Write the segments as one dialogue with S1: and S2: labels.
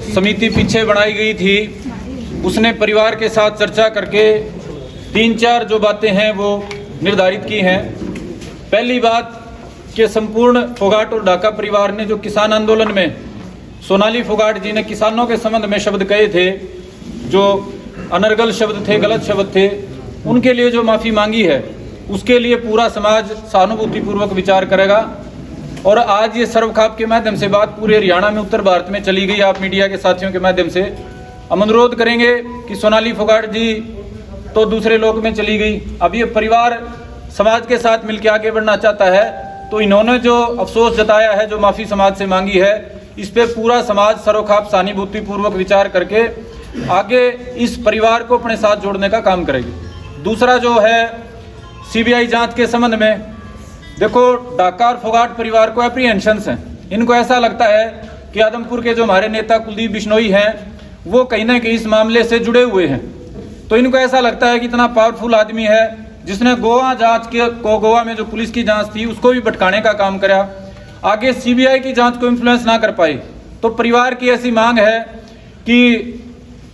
S1: समिति पीछे बनाई गई थी उसने परिवार के साथ चर्चा करके 3-4 जो बातें हैं वो निर्धारित की हैं। पहली बात कि संपूर्ण फोगाट और ढाका परिवार ने जो किसान आंदोलन में सोनाली फोगाट जी ने किसानों के संबंध में शब्द कहे थे, जो अनर्गल शब्द थे, गलत शब्द थे, उनके लिए जो माफ़ी मांगी है उसके लिए पूरा समाज सहानुभूतिपूर्वक विचार करेगा। और आज ये सर्वखाप के माध्यम से बात पूरे हरियाणा में, उत्तर भारत में चली गई। आप मीडिया के साथियों के माध्यम से हम अनुरोध करेंगे कि सोनाली फोगाट जी तो दूसरे लोक में चली गई, अब ये परिवार समाज के साथ मिलकर आगे बढ़ना चाहता है, तो इन्होंने जो अफसोस जताया है, जो माफ़ी समाज से मांगी है, इस पे पूरा समाज सर्वखाप सहानुभूतिपूर्वक विचार करके आगे इस परिवार को अपने साथ जोड़ने का काम करेगी। दूसरा जो है सीबीआई जांच के संबंध में, देखो ढाका और फोगाट परिवार को एप्रीहेंशंस हैं। इनको ऐसा लगता है कि आदमपुर के जो हमारे नेता कुलदीप बिश्नोई हैं वो कहीं ना कहीं इस मामले से जुड़े हुए हैं। तो इनको ऐसा लगता है कि इतना पावरफुल आदमी है जिसने गोवा जांच के गोवा में जो पुलिस की जांच थी उसको भी भटकाने का काम करा, आगे सीबीआई की जांच को इन्फ्लुएंस ना कर पाए। तो परिवार की ऐसी मांग है कि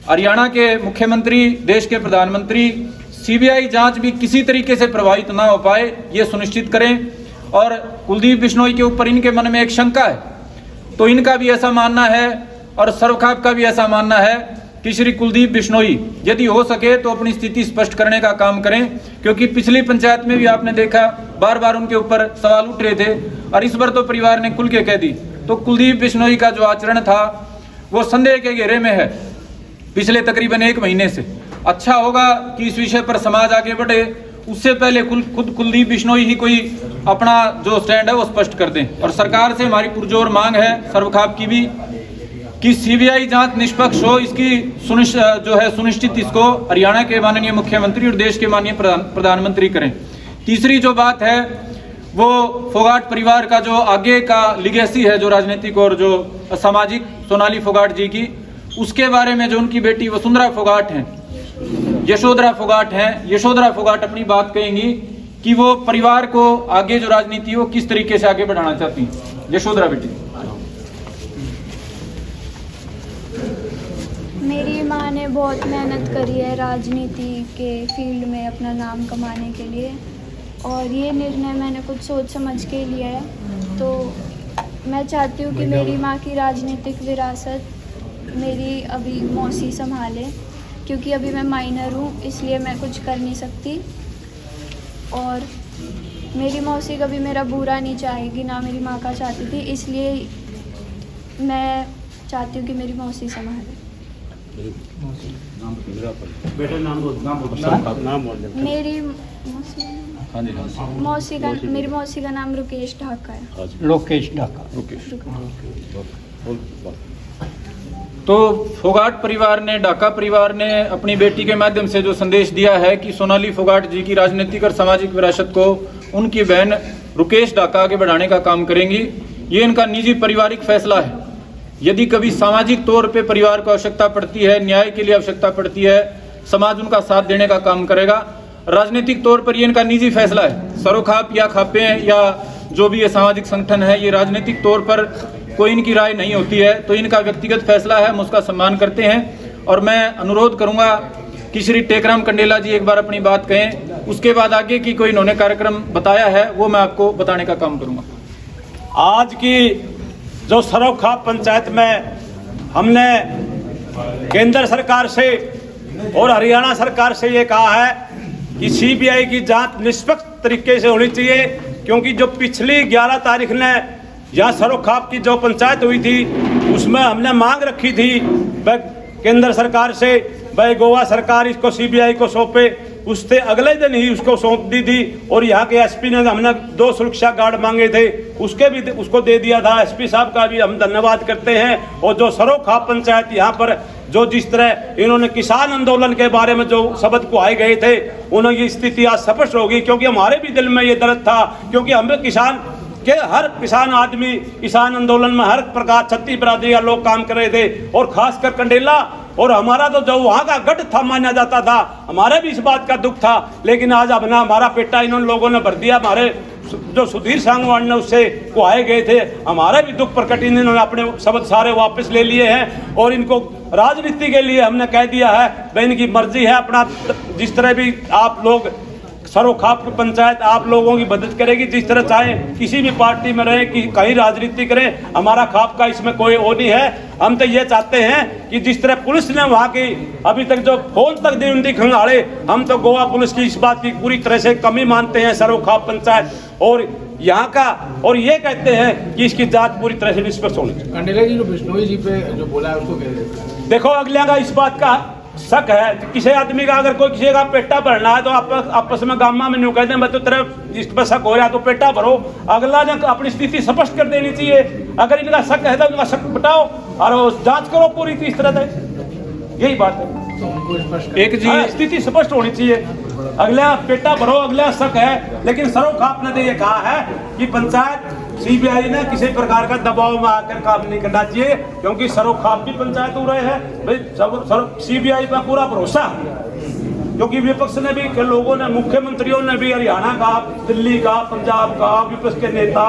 S1: हरियाणा के मुख्यमंत्री, देश के प्रधानमंत्री सीबीआई जांच भी किसी तरीके से प्रभावित ना हो पाए, ये सुनिश्चित करें। और कुलदीप बिश्नोई के ऊपर इनके मन में एक शंका है, तो इनका भी ऐसा मानना है और सर्वखाप का भी ऐसा मानना है कि श्री कुलदीप बिश्नोई यदि हो सके तो अपनी स्थिति स्पष्ट करने का काम करें, क्योंकि पिछली पंचायत में भी आपने देखा बार बार उनके ऊपर सवाल उठ रहे थे और इस बार तो परिवार ने खुल के कह दी। तो कुलदीप बिश्नोई का जो आचरण था वो संदेह के घेरे में है पिछले तकरीबन 1 महीने से। अच्छा होगा कि इस विषय पर समाज आगे बढ़े, उससे पहले खुद कुलदीप बिश्नोई ही कोई अपना जो स्टैंड है वो स्पष्ट कर दें। और सरकार से हमारी पुरजोर मांग है, सर्वखाप की भी, कि सीबीआई जांच निष्पक्ष हो, इसकी सुनिश्चित इसको हरियाणा के माननीय मुख्यमंत्री और देश के माननीय प्रधानमंत्री करें। तीसरी जो बात है वो फोगाट परिवार का जो आगे का लिगेसी है, जो राजनीतिक और जो सामाजिक सोनाली फोगाट जी की, उसके बारे में जो उनकी बेटी वसुंधरा फोगाट हैं, यशोधरा फोगाट हैं, यशोधरा फोगाट अपनी बात कहेंगी कि वो परिवार को आगे जो राजनीति है वो किस तरीके से आगे बढ़ाना चाहती हैं। यशोधरा बेटी।
S2: मेरी माँ ने बहुत मेहनत करी है राजनीति के फील्ड में अपना नाम कमाने के लिए, और ये निर्णय मैंने कुछ सोच समझ के लिया है। तो मैं चाहती हूँ कि मेरी माँ की राजनीतिक विरासत मेरी अभी मौसी संभाले, क्योंकि अभी मैं माइनर हूँ, इसलिए मैं कुछ कर नहीं सकती। और मेरी मौसी कभी मेरा बुरा नहीं चाहेगी, ना मेरी माँ का चाहती थी, इसलिए मैं चाहती हूँ कि मेरी मौसी संभाले।
S3: बेटे नाम बोल।
S2: मेरी मौसी का नाम रुकेश ढाका है।
S4: लोकेश ढाका।
S1: तो फोगाट परिवार ने, ढाका परिवार ने अपनी बेटी के माध्यम से जो संदेश दिया है कि सोनाली फोगाट जी की राजनीतिक और सामाजिक विरासत को उनकी बहन रुकेश ढाका आगे बढ़ाने का काम करेंगी। ये इनका निजी पारिवारिक फैसला है। यदि कभी सामाजिक तौर पे परिवार को आवश्यकता पड़ती है, न्याय के लिए आवश्यकता पड़ती है, समाज उनका साथ देने का काम करेगा। राजनीतिक तौर पर ये इनका निजी फैसला है। सर्वखाप या खापे या जो भी ये सामाजिक संगठन है, ये राजनीतिक तौर पर कोई इनकी राय नहीं होती है, तो इनका व्यक्तिगत फैसला है, हम उसका सम्मान करते हैं। और मैं अनुरोध करूंगा कि श्री टेकराम कंडेला जी एक बार अपनी बात कहें, उसके बाद आगे की कोई इन्होंने कार्यक्रम बताया है वो मैं आपको बताने का काम करूंगा।
S3: आज की जो सर्वखाप पंचायत में हमने केंद्र सरकार से और हरियाणा सरकार से ये कहा है कि सीबीआई की जांच निष्पक्ष तरीके से होनी चाहिए, क्योंकि जो पिछली 11 तारीख ने यहाँ सर्वखाप की जो पंचायत हुई थी उसमें हमने मांग रखी थी वह केंद्र सरकार से, वह गोवा सरकार इसको सीबीआई को सौंपे, उससे अगले दिन ही उसको सौंप दी थी। और यहाँ के एसपी ने, हमने 2 सुरक्षा गार्ड मांगे थे, उसको दे दिया था। एसपी साहब का भी हम धन्यवाद करते हैं। और जो सर्वखाप पंचायत यहाँ पर जो जिस तरह इन्होंने किसान आंदोलन के बारे में जो शब्द को आए गए थे, उन्होंने स्थिति आज स्पष्ट होगी, क्योंकि हमारे भी दिल में ये दर्द था, क्योंकि हमें किसान के हर किसान आदमी किसान आंदोलन में हर प्रकार 36 बिरादरी का लोग काम कर रहे थे। और खासकर कंडेला और हमारा तो जो वहाँ का गढ़ था माना जाता था, हमारे भी इस बात का दुख था। लेकिन आज अपना हमारा पेटा इन लोगों ने भर दिया। हमारे जो सुधीर सांगवान ने उससे को आए गए थे, हमारे भी दुख प्रकट इन्होंने अपने शब्द सारे वापस ले लिए हैं। और इनको राजनीति के लिए हमने कह दिया है भाई इनकी मर्जी है, अपना जिस तरह भी आप लोग सरोखाप की पंचायत आप लोगों की मदद करेगी, जिस तरह चाहे किसी भी पार्टी में रहे कि कहीं राजनीति करें, हमारा खाप का इसमें कोई वो नहीं है। हम तो ये चाहते हैं कि जिस तरह पुलिस ने वहाँ की अभी तक जो फोन तक दी उनकी खंगाले, हम तो गोवा पुलिस की इस बात की पूरी तरह से कमी मानते हैं सरोखाप पंचायत और यहाँ का, और ये कहते हैं कि इसकी जांच पूरी तरह से निष्पक्ष होनी चाहिए।
S4: कंडेला जी जो बिश्नोई जी पे जो बोला है उसको कह रहे हैं।
S3: देखो अगले का इस बात का शक है, किसी आदमी का अगर कोई किसी का पेटा भरना है तो आपस में गामा में न्यू कहते हैं तो तेरा इस पर शक हो रहा है तो पेटा भरो। अगला ने अपनी स्थिति स्पष्ट कर देनी चाहिए। अगर इनका शक है तो इनका शक बताओ और जांच करो पूरी इस तरह से, यही बात है।
S4: तो उनको स्पष्ट
S1: एक जी
S3: स्थिति स्पष्ट होनी चाहिए। अगला पेटा भरो, अगला शक है, लेकिन सरोखाप ने ये कहा है कि पंचायत सीबीआई ने किसी प्रकार का दबाव में आकर काम नहीं करना चाहिए, क्योंकि सरोखाप भी पंचायत हो रहे हैं भाई। सीबीआई पर पूरा भरोसा, क्योंकि विपक्ष ने भी लोगों ने, मुख्यमंत्रियों ने भी, हरियाणा का, दिल्ली का, पंजाब का, विपक्ष के नेता,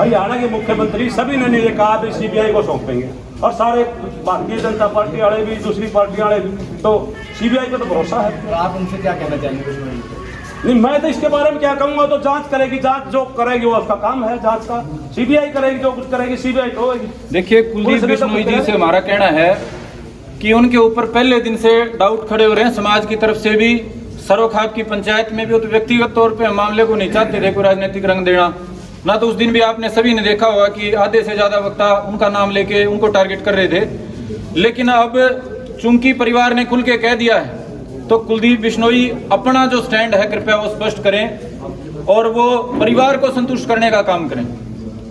S3: हरियाणा के मुख्यमंत्री सभी ने ये कहा कि सीबीआई को सौंपेंगे, और सारे भारतीय जनता पार्टी वाले भी, दूसरी पार्टी वाले भी, तो सीबीआई पर तो भरोसा है।
S4: तो आप उनसे क्या कहना चाहेंगे बिश्नोई जी?
S3: नहीं, मैं तो इसके बारे में क्या कहूंगा, तो जांच करेगी, जांच जो करेगी वो उसका काम है जांच का। सीबीआई करेगी जो कुछ करेगी, सीबीआई तो होगी।
S1: देखिए, कुलदीप बिश्नोई जी से हमारा कहना है कि उनके ऊपर पहले दिन से डाउट खड़े हो रहे हैं समाज की तरफ से भी, सरोखाप की पंचायत में भी। तो व्यक्तिगत तौर पे हम मामले को नहीं चाहते थे कोई राजनीतिक रंग देना ना, तो उस दिन भी आपने सभी ने देखा होगा कि आधे से ज्यादा वक्ता उनका नाम लेके उनको टारगेट कर रहे थे। लेकिन अब चूंकि परिवार ने खुल के कह दिया है तो कुलदीप बिश्नोई अपना जो स्टैंड है कृपया वो स्पष्ट करें और वो परिवार को संतुष्ट करने का काम करें,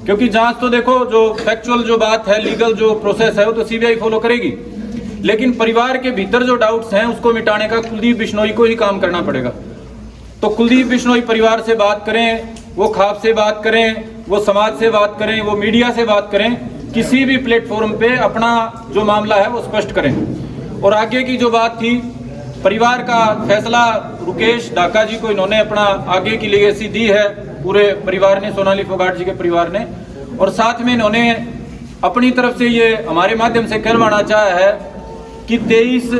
S1: क्योंकि जांच तो देखो जो फैक्चुअल जो बात है, लीगल जो प्रोसेस है वो तो सीबीआई फॉलो करेगी, लेकिन परिवार के भीतर जो डाउट्स हैं उसको मिटाने का कुलदीप बिश्नोई को ही काम करना पड़ेगा। तो कुलदीप बिश्नोई परिवार से बात करें, वो खाप से बात करें, वो समाज से बात करें, वो मीडिया से बात करें, किसी भी प्लेटफॉर्म पे अपना जो मामला है वो स्पष्ट करें। और आगे की जो बात थी, परिवार का फैसला रुकेश ढाका जी को इन्होंने अपना आगे की लीगेसी दी है पूरे परिवार ने, सोनाली फोगाट जी के परिवार ने, और साथ में इन्होंने अपनी तरफ से ये हमारे माध्यम से कहलवाना चाहा है कि 23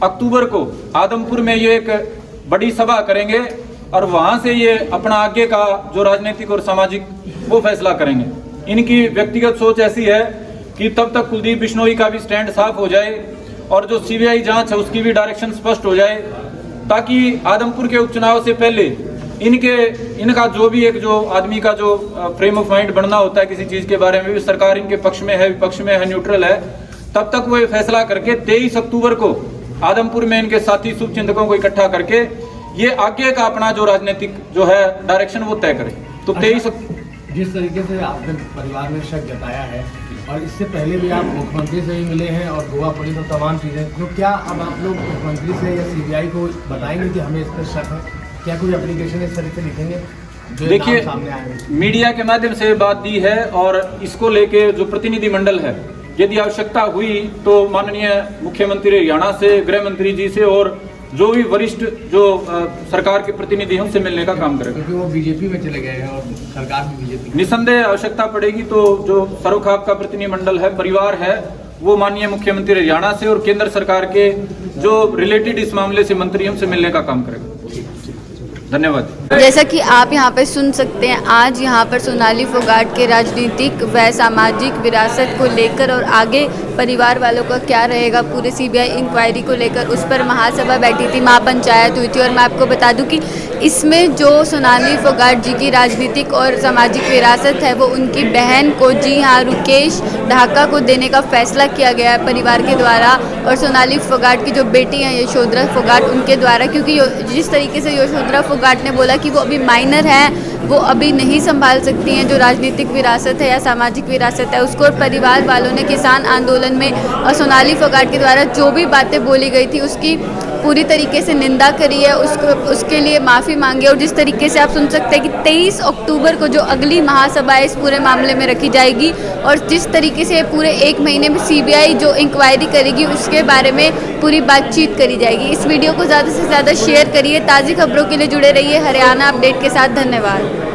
S1: अक्टूबर को आदमपुर में ये एक बड़ी सभा करेंगे और वहां से ये अपना आगे का जो राजनीतिक और सामाजिक वो फैसला करेंगे। इनकी व्यक्तिगत सोच ऐसी है कि तब तक कुलदीप बिश्नोई का भी स्टैंड साफ हो जाए और जो सीबीआई जांच है उसकी भी डायरेक्शन स्पष्ट हो जाए, ताकि आदमपुर के उपचुनाव से पहले इनका जो भी एक जो आदमी का जो फ्रेम ऑफ माइंड बनना होता है किसी चीज के बारे में, भी सरकार इनके पक्ष में है, विपक्ष में है, न्यूट्रल है, तब तक वो ये फैसला करके 23 अक्टूबर को आदमपुर में इनके साथी शुभचिंतकों को इकट्ठा करके ये आगे का अपना जो राजनीतिक जो है डायरेक्शन वो तय करें। तो 23
S4: जिस तरीके से आपने परिवार में शक जताया है और इससे पहले भी आप मुख्यमंत्री से भी मिले हैं और गोवा पुलिस और तमाम चीज़ें, तो क्या अब आप लोग मुख्यमंत्री से या सीबीआई को बताएंगे कि हमें इस पर शक है? क्या कोई एप्लीकेशन इस तरह से लिखेंगे?
S1: देखिए, मीडिया के माध्यम से बात दी है और इसको लेके जो प्रतिनिधि मंडल है, यदि आवश्यकता हुई तो माननीय मुख्यमंत्री हरियाणा से, गृह मंत्री जी से और जो भी वरिष्ठ जो सरकार के प्रतिनिधि हैं उनसे मिलने का काम करेगा,
S4: क्योंकि वो बीजेपी में चले गए हैं और सरकार भी बीजेपी।
S1: निसंदेह आवश्यकता पड़ेगी तो जो सरोखाप का प्रतिनिधिमंडल है, परिवार है, वो माननीय मुख्यमंत्री हरियाणा से और केंद्र सरकार के जो रिलेटेड इस मामले से मंत्री हैं उनसे मिलने का काम करेगा। धन्यवाद।
S5: जैसा कि आप यहाँ पर सुन सकते हैं, आज यहाँ पर सोनाली फोगाट के राजनीतिक व सामाजिक विरासत को लेकर और आगे परिवार वालों का क्या रहेगा पूरे सीबीआई इंक्वायरी को लेकर, उस पर महासभा बैठी थी, महापंचायत हुई थी। और मैं आपको बता दूं कि इसमें जो सोनाली फोगाट जी की राजनीतिक और सामाजिक विरासत है वो उनकी बहन को, जी हाँ, रुकेश ढाका को देने का फैसला किया गया है परिवार के द्वारा, और सोनाली फोगाट की जो बेटी हैं यशोधरा फोगाट उनके द्वारा, क्योंकि जिस तरीके से यशोधरा फोगाट ने बोला कि वो अभी माइनर है, वो अभी नहीं संभाल सकती हैं जो राजनीतिक विरासत है या सामाजिक विरासत है उसको, और परिवार वालों ने किसान आंदोलन में और सोनाली फोगाट के द्वारा जो भी बातें बोली गई थी उसकी पूरी तरीके से निंदा करी है, उसके लिए माफ़ी मांगी। और जिस तरीके से आप सुन सकते हैं कि 23 अक्टूबर को जो अगली महासभा है इस पूरे मामले में रखी जाएगी, और जिस तरीके से पूरे 1 महीने में सीबीआई जो इंक्वायरी करेगी उसके बारे में पूरी बातचीत करी जाएगी। इस वीडियो को ज़्यादा से ज़्यादा शेयर करिए। ताज़ी खबरों के लिए जुड़े रहिए हरियाणा अपडेट के साथ। धन्यवाद।